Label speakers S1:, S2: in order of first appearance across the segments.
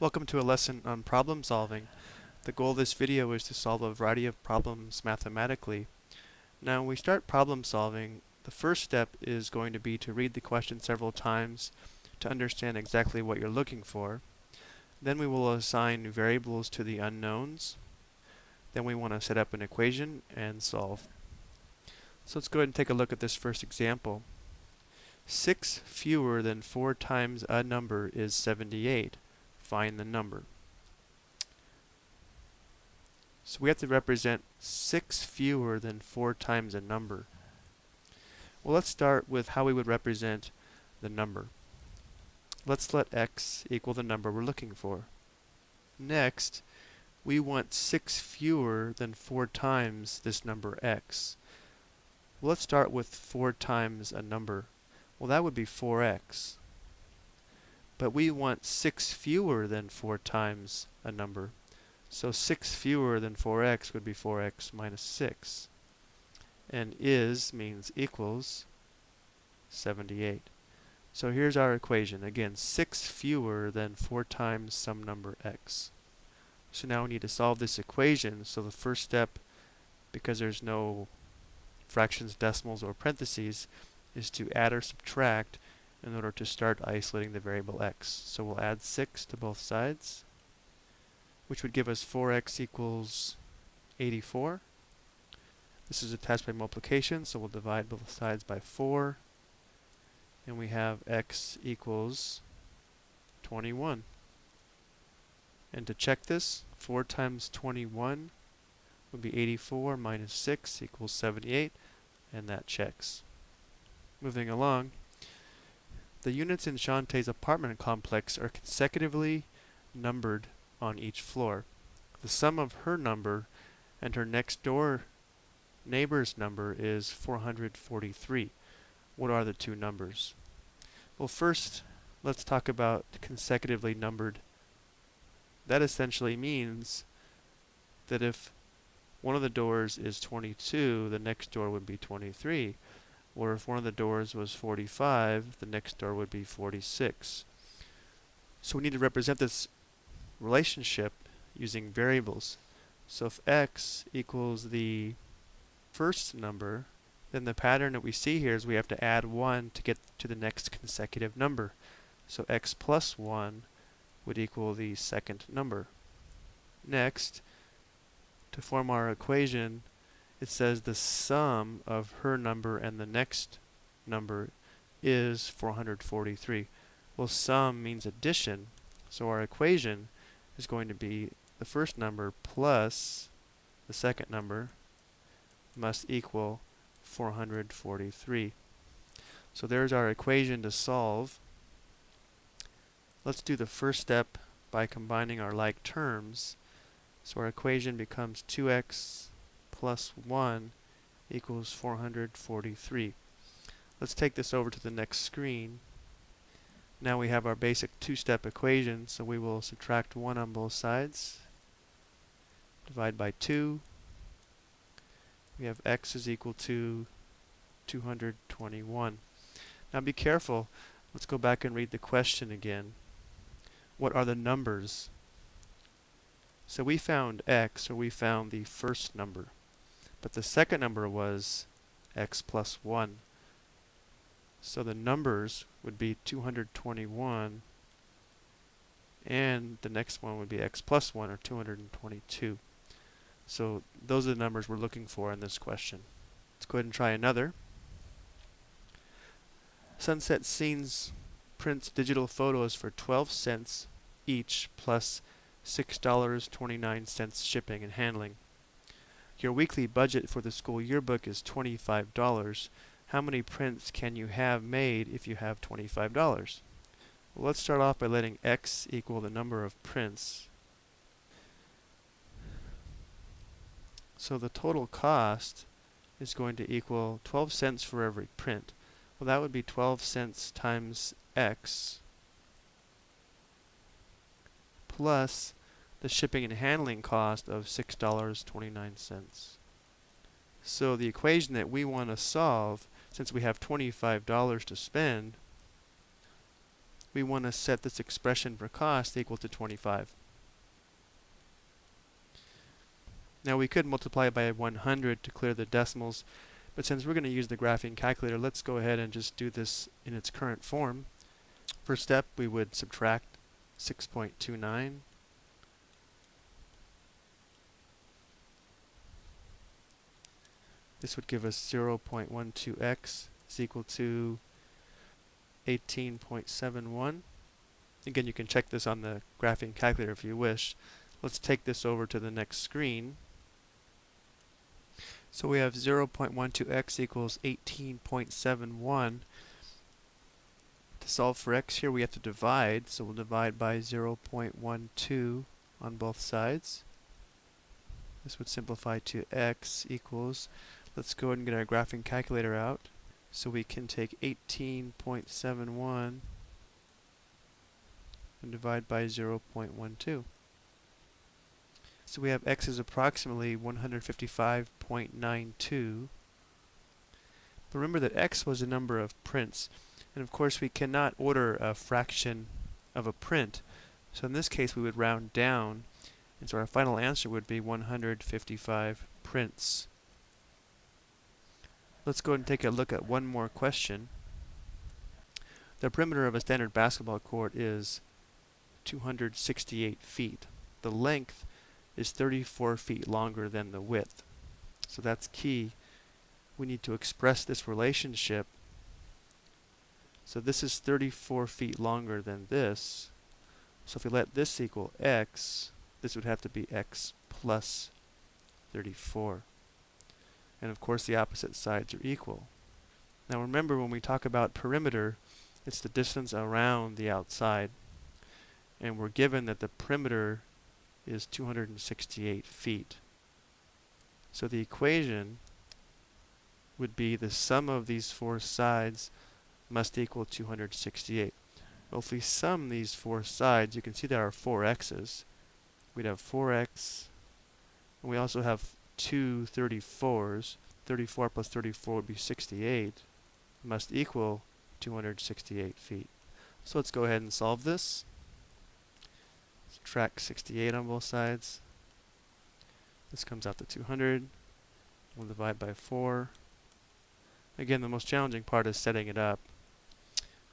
S1: Welcome to a lesson on problem solving. The goal of this video is to solve a variety of problems mathematically. Now, when we start problem solving, the first step is going to be to read the question several times to understand exactly what you're looking for. Then we will assign variables to the unknowns. Then we want to set up an equation and solve. So let's go ahead and take a look at this first example. 6 fewer than 4 times a number is 78. Find the number. So we have to represent 6 fewer than 4 times a number. Well, let's start with how we would represent the number. Let's let x equal the number we're looking for. Next, we want 6 fewer than 4 times this number x. Well, let's start with 4 times a number. Well, that would be 4x. But we want 6 fewer than 4 times a number. So 6 fewer than 4x would be 4x minus 6. And is means equals 78. So here's our equation. Again, 6 fewer than 4 times some number x. So now we need to solve this equation. So the first step, because there's no fractions, decimals, or parentheses, is to add or subtract in order to start isolating the variable x. So we'll add 6 to both sides, which would give us 4x equals 84. This is attached by multiplication, so we'll divide both sides by 4, and we have x equals 21. And to check this, 4 times 21 would be 84 minus 6 equals 78, and that checks. Moving along, the units in Shantae's apartment complex are consecutively numbered on each floor. The sum of her number and her next door neighbor's number is 443. What are the two numbers? Well, first, let's talk about consecutively numbered. That essentially means that if one of the doors is 22, the next door would be 23. Or if one of the doors was 45, the next door would be 46. So we need to represent this relationship using variables. So if x equals the first number, then the pattern that we see here is we have to add 1 to get to the next consecutive number. So x plus 1 would equal the second number. Next, to form our equation, it says the sum of her number and the next number is 443. Well, sum means addition, so our equation is going to be the first number plus the second number must equal 443. So there's our equation to solve. Let's do the first step by combining our like terms. So our equation becomes 2x plus 1 equals 443. Let's take this over to the next screen. Now we have our basic two-step equation, so we will subtract 1 on both sides. Divide by 2. We have x is equal to 221. Now be careful. Let's go back and read the question again. What are the numbers? So we found x, or we found the first number. But the second number was x plus 1. So the numbers would be 221, and the next one would be x plus 1, or 222. So those are the numbers we're looking for in this question. Let's go ahead and try another. Sunset Scenes prints digital photos for 12 cents each plus $6.29 shipping and handling. Your weekly budget for the school yearbook is $25. How many prints can you have made if you have $25? Well, let's start off by letting x equal the number of prints. So the total cost is going to equal 12 cents for every print. Well, that would be 12 cents times x plus the shipping and handling cost of $6.29. So the equation that we want to solve, since we have $25 to spend, we want to set this expression for cost equal to 25. Now we could multiply by 100 to clear the decimals, but since we're going to use the graphing calculator, let's go ahead and just do this in its current form. First step, we would subtract 6.29. This would give us 0.12x is equal to 18.71. Again, you can check this on the graphing calculator if you wish. Let's take this over to the next screen. So we have 0.12x equals 18.71. To solve for x here, we have to divide, so we'll divide by 0.12 on both sides. This would simplify to x equals, let's go ahead and get our graphing calculator out. So we can take 18.71 and divide by 0.12. So we have x is approximately 155.92. But remember that x was a number of prints, and of course we cannot order a fraction of a print. So in this case we would round down, and so our final answer would be 155 prints. Let's go ahead and take a look at one more question. The perimeter of a standard basketball court is 268 feet. The length is 34 feet longer than the width. So that's key. We need to express this relationship. So this is 34 feet longer than this. So if we let this equal x, this would have to be x plus 34. And of course the opposite sides are equal. Now remember, when we talk about perimeter, it's the distance around the outside. And we're given that the perimeter is 268 feet. So the equation would be the sum of these four sides must equal 268. Well, if we sum these four sides, you can see there are four x's. We'd have 4x, and we also have two 34s. 34 plus 34 would be 68. Must equal 268 feet. So let's go ahead and solve this. Subtract 68 on both sides. This comes out to 200. We'll divide by 4. Again, the most challenging part is setting it up.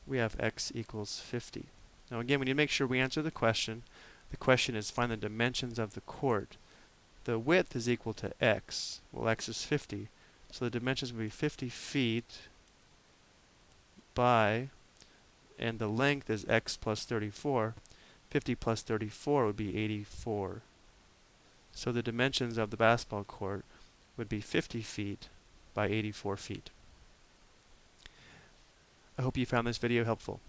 S1: We have x equals 50. Now again, we need to make sure we answer the question. The question is find the dimensions of the court. The width is equal to x. Well, x is 50. So the dimensions will be 50 feet by, and the length is x plus 34. 50 plus 34 would be 84. So the dimensions of the basketball court would be 50 feet by 84 feet. I hope you found this video helpful.